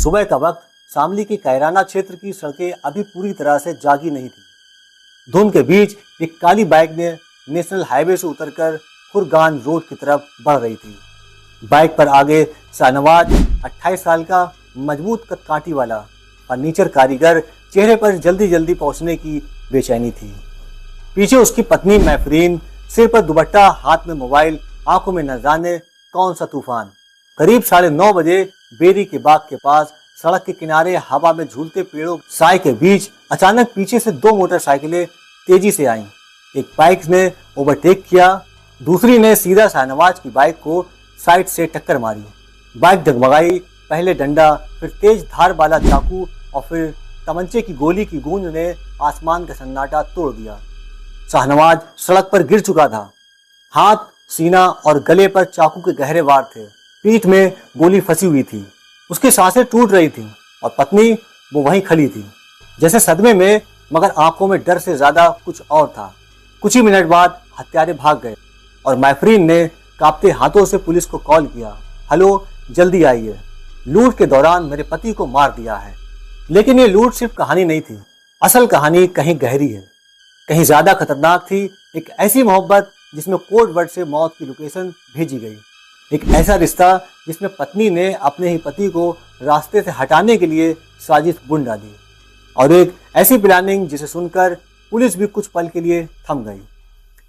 सुबह का वक्त शामली के कैराना क्षेत्र की सड़कें अभी पूरी तरह से जागी नहीं थी। धुंध के बीच एक काली बाइक ने नेशनल हाईवे से उतरकर खुरगान रोड की तरफ बढ़ रही थी। बाइक पर आगे शाहनवाज 28 साल का मजबूत कदकाठी वाला फर्नीचर कारीगर, चेहरे पर जल्दी जल्दी पहुंचने की बेचैनी थी। पीछे उसकी पत्नी महफरीन, सिर पर दुपट्टा, हाथ में मोबाइल, आंखों में न जाने कौन सा तूफान। करीब 9:30 बजे बेरी के बाग के पास सड़क के किनारे हवा में झूलते पेड़ों साय के बीच अचानक पीछे से 2 मोटरसाइकिलें तेजी से आईं। एक बाइक ने ओवरटेक किया, दूसरी ने सीधा शाहनवाज की बाइक को साइड से टक्कर मारी। बाइक डगमगाई, पहले डंडा, फिर तेज धार वाला चाकू और फिर तमंचे की गोली की गूंज ने आसमान का सन्नाटा तोड़ दिया। शाहनवाज सड़क पर गिर चुका था। हाथ, सीना और गले पर चाकू के गहरे वार थे। पीठ में गोली फंसी हुई थी। उसकी सांसें टूट रही थीं और पत्नी वो वहीं खड़ी थी, जैसे सदमे में, मगर आंखों में डर से ज्यादा कुछ और था। कुछ ही मिनट बाद हत्यारे भाग गए और महफरीन ने कांपते हाथों से पुलिस को कॉल किया। हेलो, जल्दी आइए, लूट के दौरान मेरे पति को मार दिया है। लेकिन ये लूट सिर्फ कहानी नहीं थी। असल कहानी कहीं गहरी है, कहीं ज्यादा खतरनाक थी। एक ऐसी मोहब्बत जिसमें कोड वर्ड से मौत की लोकेशन भेजी गई। एक ऐसा रिश्ता जिसमें पत्नी ने अपने ही पति को रास्ते से हटाने के लिए साजिश बुन डाली। और एक ऐसी प्लानिंग जिसे सुनकर पुलिस भी कुछ पल के लिए थम गई।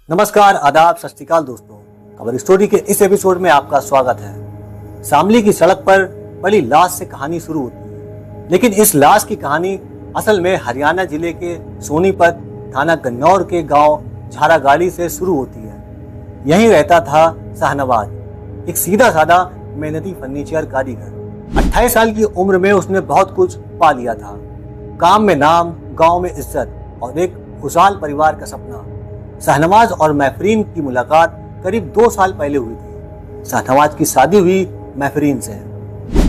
नमस्कार, आदाब, सत श्री अकाल दोस्तों। खबर स्टोरी के इस एपिसोड में आपका स्वागत है। शामली की सड़क पर पड़ी लाश से कहानी शुरू होती है, लेकिन इस लाश की कहानी असल में हरियाणा जिले के सोनीपत थाना गन्नौर के गांव झारागाड़ी से शुरू होती है। यहीं रहता था शाहनवाज, एक सीधा साधा मेहनती फर्नीचर कारीगर। 28 साल की उम्र में उसने बहुत कुछ पा लिया था। काम में नाम, गांव में इज्जत और एक खुशहाल परिवार का सपना। शाहनवाज और महफरीन की मुलाकात करीब 2 साल पहले हुई थी। शाहनवाज की शादी हुई महफरीन से।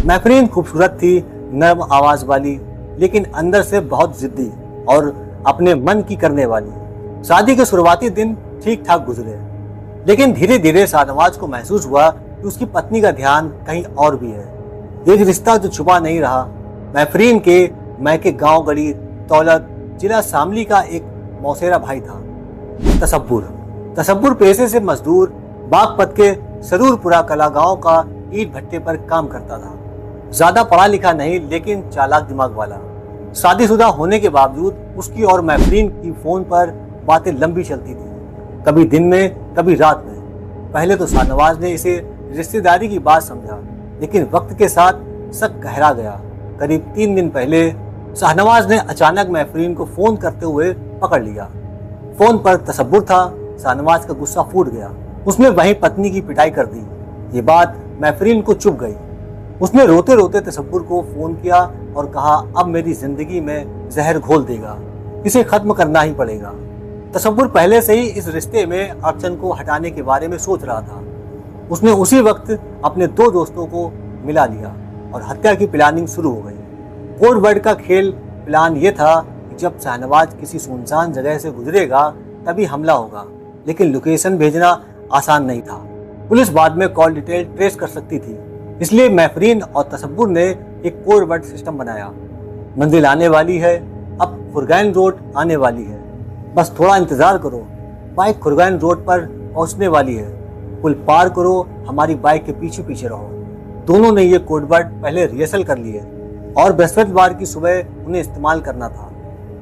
महफरीन खूबसूरत थी, नरम आवाज वाली, लेकिन अंदर से बहुत जिद्दी और अपने मन की करने वाली। शादी के शुरुआती दिन ठीक ठाक गुजरे, लेकिन धीरे धीरे शाहनवाज को महसूस हुआ कि उसकी पत्नी का ध्यान कहीं और भी है। एक रिश्ता जो छुपा नहीं रहा। महफरीन के मैके गांव गढ़ी तौलत जिला शामली का एक मौसेरा भाई था, तसब्बुर पेशे से मजदूर, बागपत के सरूरपुरा कला गांव का ईंट भट्टे पर काम करता था। ज्यादा पढ़ा लिखा नहीं, लेकिन चालाक दिमाग वाला। शादीशुदा होने के बावजूद उसकी और महफरीन की फोन पर बातें लंबी चलती थी, कभी दिन में कभी रात में। पहले तो शाहनवाज ने इसे रिश्तेदारी की बात समझा, लेकिन वक्त के साथ शक गहरा गया। करीब 3 दिन पहले शाहनवाज ने अचानक महफरीन को फोन करते हुए पकड़ लिया। फोन पर तसब्बुर था। शाहनवाज का गुस्सा फूट गया। उसने वहीं पत्नी की पिटाई कर दी। ये बात महफरीन को चुभ गई। उसने रोते रोते तसब्बुर को फोन किया और कहा, अब मेरी जिंदगी में जहर घोल देगा, इसे खत्म करना ही पड़ेगा। तसब्बुर पहले से ही इस रिश्ते में अड़चन को हटाने के बारे में सोच रहा था। उसने उसी वक्त अपने 2 दोस्तों को मिला लिया और हत्या की प्लानिंग शुरू हो गई। कोड वर्ड का खेल प्लान ये था कि जब शाहनवाज किसी सुनसान जगह से गुजरेगा तभी हमला होगा, लेकिन लोकेशन भेजना आसान नहीं था। पुलिस बाद में कॉल डिटेल ट्रेस कर सकती थी, इसलिए महफरीन और तसब्बुर ने एक कोड वर्ड सिस्टम बनाया। मंजिल आने वाली है, अब खुरगान रोड आने वाली है, बस थोड़ा इंतजार करो, बाइक खुरगान रोड पर पहुंचने वाली है, पुल पार करो, हमारी बाइक के पीछे पीछे रहो। दोनों ने ये कोड वर्ड पहले रिहर्सल कर लिए और बृहस्पतिवार की सुबह उन्हें इस्तेमाल करना था।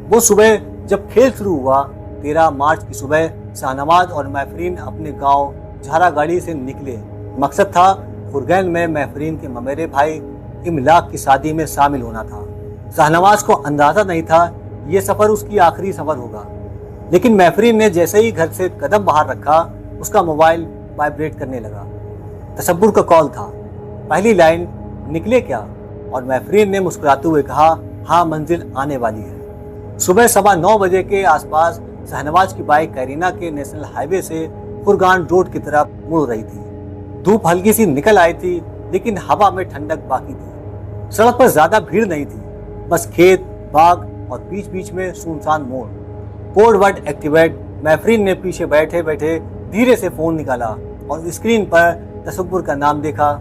वो सुबह जब खेल शुरू हुआ, 13 मार्च की सुबह, शाहनवाज और महफरीन अपने गांव झारागाड़ी से निकले। मकसद था खुरगान में महफरीन के ममेरे भाई इमलाक की शादी में शामिल होना था। शाहनवाज को अंदाजा नहीं था ये सफर उसकी आखिरी सफर होगा, लेकिन महफरीन ने जैसे ही घर से कदम बाहर रखा, उसका मोबाइल वाइब्रेट करने लगा। तसब्बुर का कॉल था। पहली लाइन, निकले क्या? और महफरीन ने मुस्कुराते हुए कहा, हाँ, मंजिल आने वाली है। सुबह 9:15 बजे के आसपास शाहनवाज की बाइक कैरीना के नेशनल हाईवे से खुरगान रोड की तरफ मुड़ रही थी। धूप हल्की सी निकल आई थी, लेकिन हवा में ठंडक बाकी थी। सड़क पर ज्यादा भीड़ नहीं थी, बस खेत, बाग और बीच बीच में सुनसान मोड़। Code word activate. महफरीन ने पीछे बैठे बैठे धीरे से फोन निकाला और स्क्रीन पर तसब्बुर का नाम देखा।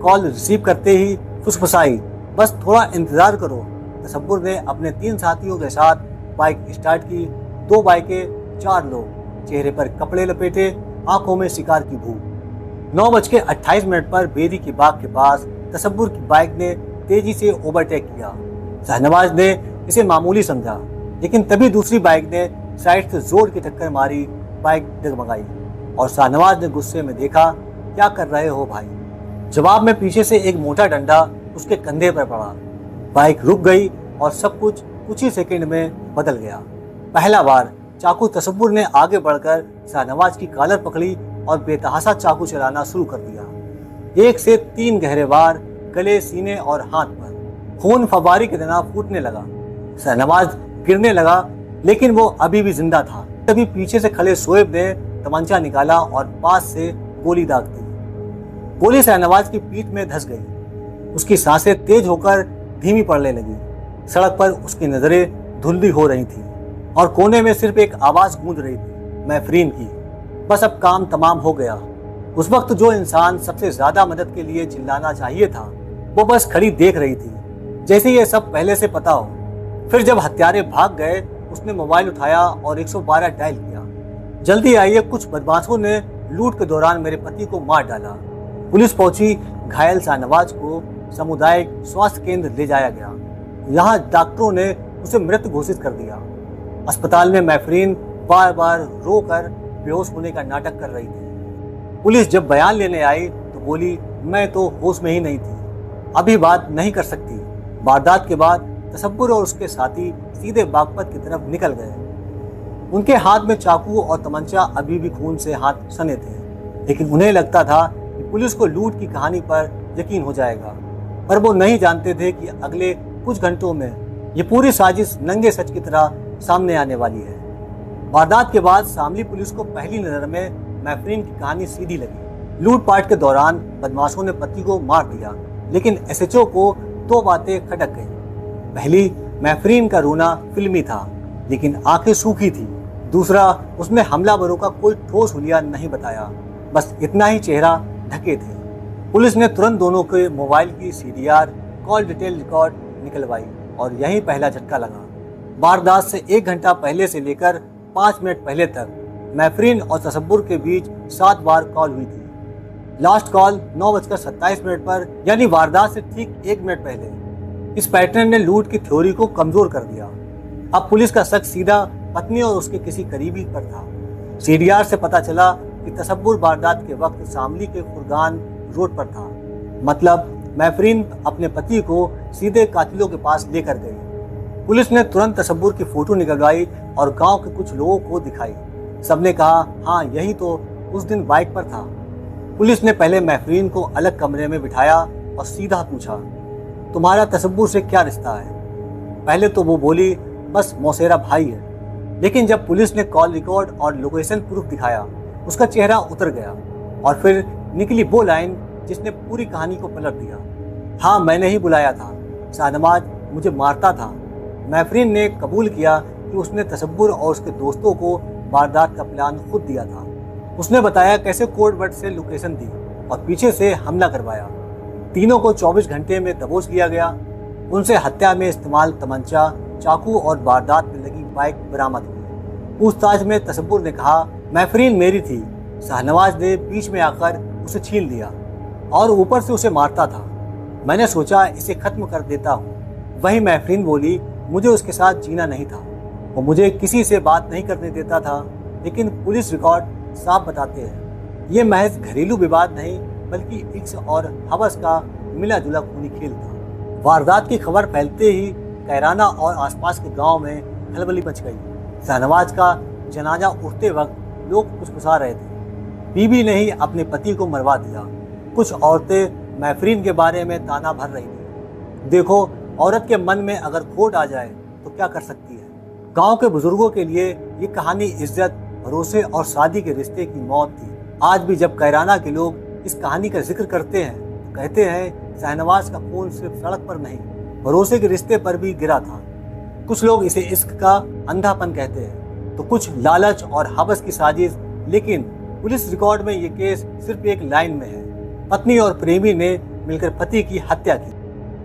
कॉल रिसीव करते ही फुसफुसाई, बस थोड़ा इंतजार करो। तसब्बुर ने अपने 3 साथियों के साथ बाइक स्टार्ट की। 2 बाइकें, 4 लोग, चेहरे पर कपड़े लपेटे, आंखों में शिकार की भूख। 9:28 पर बेरी के बाग के पास तसब्बुर की बाइक ने तेजी से ओवरटेक किया। शाहनवाज ने इसे मामूली समझा, लेकिन तभी दूसरी बाइक ने साइड से जोर की टक्कर मारी। बाइक डगमगाई और शाहनवाज ने गुस्से में देखा, क्या कर रहे हो भाई? जवाब में पीछे से एक मोटा डंडा उसके कंधे पर पड़ा। बाइक रुक गई और सब कुछ ही सेकंड में बदल गया। पहला बार चाकू तसब्बुर ने आगे बढ़कर शाहनवाज की कॉलर पकड़ी और बेतहाशा चाकू चलाना शुरू कर दिया। 1 से 3 गहरे वार गले, सीने और हाथ पर। खून फव्वारी की तरह फूटने लगा। शाहनवाज गिरने लगा, लेकिन वो अभी भी जिंदा था। तभी पीछे से खड़े शोएब ने तमंचा निकाला और पास से गोली दाग दी। गोली शाहनवाज की पीठ में धंस गई। उसकी सांसें तेज होकर धीमी पड़ने लगी। सड़क पर उसकी नजरें धुंधली हो रही थी और कोने में सिर्फ एक आवाज गूंज रही थी, मैफरीन की, बस अब काम तमाम हो गया। उस वक्त जो इंसान सबसे ज्यादा मदद के लिए चिल्लाना चाहिए था, वो बस खड़ी देख रही थी, जैसे ये सब पहले से पता हो। फिर जब हत्यारे भाग गए, उसने मोबाइल उठाया और 112 डायल किया। जल्दी आइए, कुछ बदमाशों ने लूट के दौरान मेरे पति को मार डाला। पुलिस पहुंची। घायल शाहनवाज को सामुदायिक स्वास्थ्य केंद्र ले जाया गया। यहाँ डॉक्टरों ने उसे मृत घोषित कर दिया। अस्पताल में मैफरीन बार बार रोकर बेहोश होने का नाटक कर रही थी। पुलिस जब बयान लेने आई तो बोली, मैं तो होश में ही नहीं थी, अभी बात नहीं कर सकती। वारदात के बाद तसब्बुर और उसके साथी सीधे बागपत की तरफ निकल गए। उनके हाथ में चाकू और तमंचा अभी भी खून से हाथ सने थे, लेकिन उन्हें लगता था कि पुलिस को लूट की कहानी पर यकीन हो जाएगा। पर वो नहीं जानते थे कि अगले कुछ घंटों में ये पूरी साजिश नंगे सच की तरह सामने आने वाली है। वारदात के बाद शामली पुलिस को पहली नजर में मैफरीन की कहानी सीधी लगी। लूटपाट के दौरान बदमाशों ने पति को मार दिया, लेकिन एसएचओ को 2 बातें खटक गई। पहली, मैफरीन का रोना फिल्मी था, लेकिन आंखें सूखी थी। दूसरा, उसने हमलावरों का कोई ठोस हुलिया नहीं बताया, बस इतना ही चेहरा ढके थे। पुलिस ने तुरंत दोनों के मोबाइल की सीडीआर कॉल डिटेल रिकॉर्ड निकलवाई और यही पहला झटका लगा। वारदात से 1 घंटा पहले से लेकर 5 मिनट पहले तक मैफरीन और तसब्बुर के बीच 7 बार कॉल हुई थी। लास्ट कॉल 9:27 पर, यानी वारदात से ठीक 1 मिनट पहले। इस पैटर्न ने लूट की थ्योरी को कमजोर कर दिया। अब पुलिस का शक सीधा पत्नी और उसके किसी करीबी पर था। सीडीआर से पता चला कि तसब्बुर वारदात के वक्त शामली के खुरगान रोड पर था। मतलब मैफरीन अपने पति को सीधे कातिलों के पास लेकर गई। पुलिस ने तुरंत तसब्बुर की फोटो निकलवाई और गांव के कुछ लोगों को दिखाई। सबने कहा, हाँ यही तो उस दिन बाइक पर था। पुलिस ने पहले मैफरीन को अलग कमरे में बिठाया और सीधा पूछा, तुम्हारा तसब्बुर से क्या रिश्ता है? पहले तो वो बोली, बस मौसेरा भाई है। लेकिन जब पुलिस ने कॉल रिकॉर्ड और लोकेशन प्रूफ दिखाया, उसका चेहरा उतर गया और फिर निकली वो लाइन जिसने पूरी कहानी को पलट दिया। हाँ, मैंने ही बुलाया था, शाहनवाज मुझे मारता था। मैफरीन ने कबूल किया कि उसने तसब्बुर और उसके दोस्तों को वारदात का प्लान खुद दिया था। उसने बताया कैसे कोड वर्ड से लोकेशन दी और पीछे से हमला करवाया। तीनों को 24 घंटे में दबोच लिया गया। उनसे हत्या में इस्तेमाल तमंचा, चाकू और वारदात में लगी बाइक बरामद हुई। पूछताछ में तसब्बुर ने कहा, मैफरीन मेरी थी, शाहनवाज ने बीच में आकर उसे छीन लिया और ऊपर से उसे मारता था। मैंने सोचा इसे खत्म कर देता हूँ। वही मैफरीन बोली, मुझे उसके साथ जीना नहीं था, वो मुझे किसी से बात नहीं करने देता था। लेकिन पुलिस रिकॉर्ड साफ बताते हैं ये महज घरेलू विवाद नहीं, बल्कि इश्क और हवस का मिला जुला खूनी खेल था। वारदात की खबर फैलते ही कैराना और आसपास के गांव में खलबली मच गई। शाहनवाज का जनाजा उठते वक्त लोग खुशखुशा रहे थे। बीबी ने ही अपने पति को मरवा दिया। कुछ औरतें मैफरीन के बारे में ताना भर रही थी। देखो, औरत के मन में अगर खोट आ जाए तो क्या कर सकती है। गांव के बुजुर्गों के लिए ये कहानी इज्जत, भरोसे और शादी के रिश्ते की मौत थी। आज भी जब कैराना के लोग इस कहानी का जिक्र करते हैं तो कहते हैं शाहनवाज का खून सिर्फ सड़क पर नहीं, भरोसे के रिश्ते पर भी गिरा था। कुछ लोग इसे इश्क का अंधापन कहते हैं तो कुछ लालच और हवस की साजिश। लेकिन पुलिस रिकॉर्ड में ये केस सिर्फ एक लाइन में है, पत्नी और प्रेमी ने मिलकर पति की हत्या की।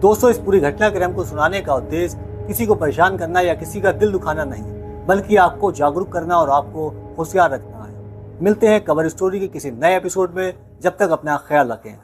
दोस्तों, इस पूरी घटनाक्रम को सुनाने का उद्देश्य किसी को परेशान करना या किसी का दिल दुखाना नहीं, बल्कि आपको जागरूक करना और आपको होशियार रखना है। मिलते हैं कवर स्टोरी के किसी नए एपिसोड में। जब तक अपना ख्याल रखें।